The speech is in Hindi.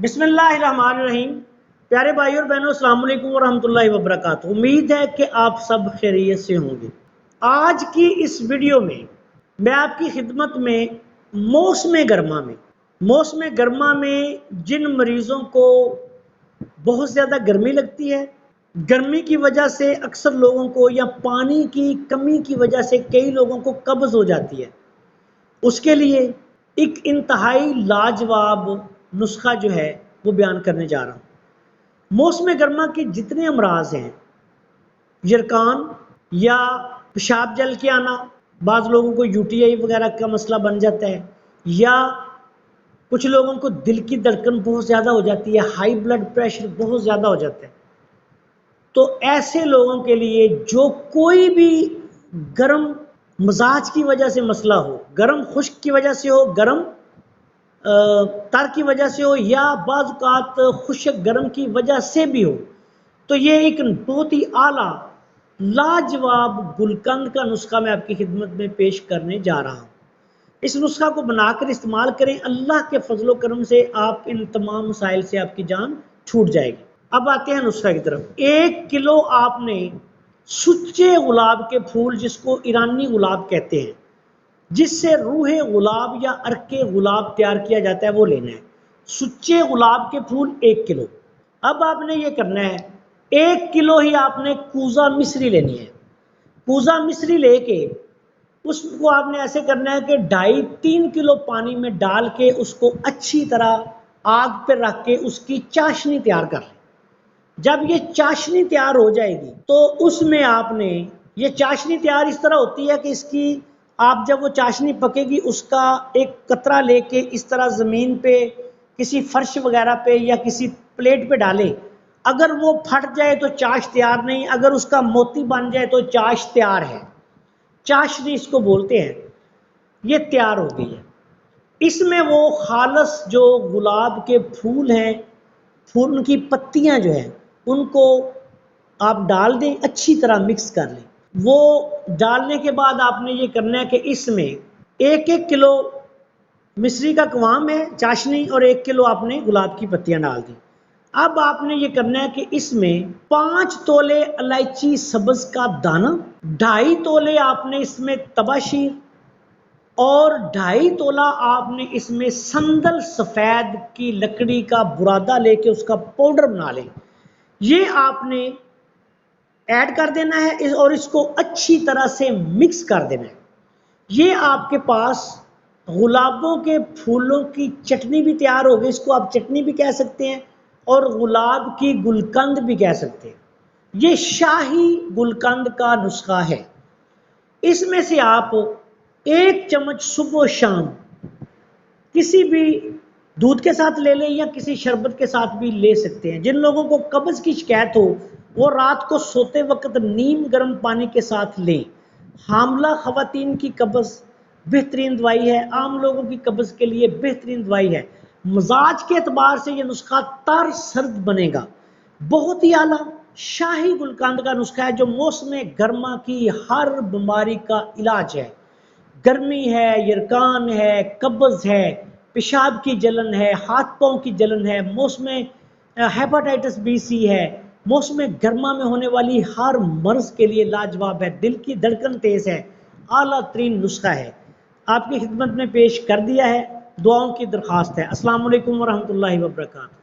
बिस्मिल्लाहिर्रहमानिर्रहीम। प्यारे भाई और बहनों, अस्सलाम वालेकुम वरहमतुल्लाहि वबरकातुहू। उम्मीद है कि आप सब खैरियत से होंगे। आज की इस वीडियो में मैं आपकी खिदमत में मौसम गर्मा में जिन मरीज़ों को बहुत ज़्यादा गर्मी लगती है, गर्मी की वजह से अक्सर लोगों को या पानी की कमी की वजह से कई लोगों को कब्ज़ हो जाती है, उसके लिए एक इंतहाई लाजवाब नुस्खा जो है वो बयान करने जा रहा हूँ। मौसम गर्मा के जितने अमराज हैं, यरकान या पेशाब जल के आना, बाज़ लोगों को यूटीआई वगैरह का मसला बन जाता है, या कुछ लोगों को दिल की धड़कन बहुत ज़्यादा हो जाती है, हाई ब्लड प्रेशर बहुत ज़्यादा हो जाता है, तो ऐसे लोगों के लिए जो कोई भी गर्म मजाज की वजह से मसला हो, गर्म खुश्क की वजह से हो, गर्म तर की वजह से हो, या बाज़ खुश्क गर्म की वजह से भी हो, तो ये एक बहुत ही आला लाजवाब गुलकंद का नुस्खा मैं आपकी खिदमत में पेश करने जा रहा हूँ। इस नुस्खा को बनाकर इस्तेमाल करें, अल्लाह के फजलो करम से आप इन तमाम मसाइल से आपकी जान छूट जाएगी। अब आते हैं नुस्खा की तरफ। 1 किलो आपने सुच्चे गुलाब के फूल, जिसको ईरानी गुलाब कहते हैं, जिससे रूहे गुलाब या अर्के गुलाब तैयार किया जाता है, वो लेना है। सुच्चे गुलाब के फूल 1 किलो। अब आपने ये करना है, 1 किलो ही आपने कूजा मिश्री लेनी है। कूजा मिश्री लेके उसको आपने ऐसे करना है कि 2.5-3 किलो पानी में डाल के उसको अच्छी तरह आग पर रख के उसकी चाशनी तैयार कर लें। जब ये चाशनी तैयार हो जाएगी तो उसमें आपने, ये चाशनी तैयार इस तरह होती है कि इसकी आप जब वो चाशनी पकेगी उसका एक कतरा लेके इस तरह ज़मीन पे किसी फर्श वगैरह पे या किसी प्लेट पे डाले। अगर वो फट जाए तो चाश तैयार नहीं, अगर उसका मोती बन जाए तो चाश तैयार है। चाशनी इसको बोलते हैं। ये तैयार हो गई है। इसमें वो खालस जो गुलाब के फूल हैं, फूल उनकी पत्तियां जो हैं, उनको आप डाल दें, अच्छी तरह मिक्स कर लें। वो डालने के बाद आपने ये करना है कि इसमें 1-1 किलो मिश्री का कवाम है, चाशनी, और 1 किलो आपने गुलाब की पत्तियां डाल दी। अब आपने ये करना है कि इसमें 5 तोले इलायची सब्ज का दाना, 2.5 तोले आपने इसमें तबाशीर, और 2.5 तोला आपने इसमें संदल सफ़ेद की लकड़ी का बुरादा लेके उसका पाउडर बना लें। ये आपने ऐड कर देना है और इसको अच्छी तरह से मिक्स कर देना है। ये आपके पास गुलाबों के फूलों की चटनी भी तैयार हो गई। इसको आप चटनी भी कह सकते हैं और गुलाब की गुलकंद भी कह सकते हैं। ये शाही गुलकंद का नुस्खा है। इसमें से आप 1 चम्मच सुबह शाम किसी भी दूध के साथ ले लें या किसी शरबत के साथ भी ले सकते हैं। जिन लोगों को कब्ज़ की शिकायत हो वो रात को सोते वक्त नीम गर्म पानी के साथ लें। हामला ख़वातीन की कब्ज़ बेहतरीन दवाई है, आम लोगों की कब्ज़ के लिए बेहतरीन दवाई है। मजाज के एतबार से ये नुस्खा तर सर्द बनेगा। बहुत ही आला शाही गुलकंद का नुस्खा है जो मौसम गर्मा की हर बीमारी का इलाज है। गर्मी है, यरकान है, कब्ज़ है, पेशाब की जलन है, हाथ पाँव की जलन है, मौसम हेपेटाइटिस बी सी है, मौसम गर्मा में होने वाली हर मर्ज़ के लिए लाजवाब है। दिल की धड़कन तेज़ है, आला तरीन नुस्खा है, आपकी खिदमत में पेश कर दिया है। दुआओं की दरख्वास्त है। अस्सलाम वालेकुम वरहमतुल्लाहि वबरकातुहू।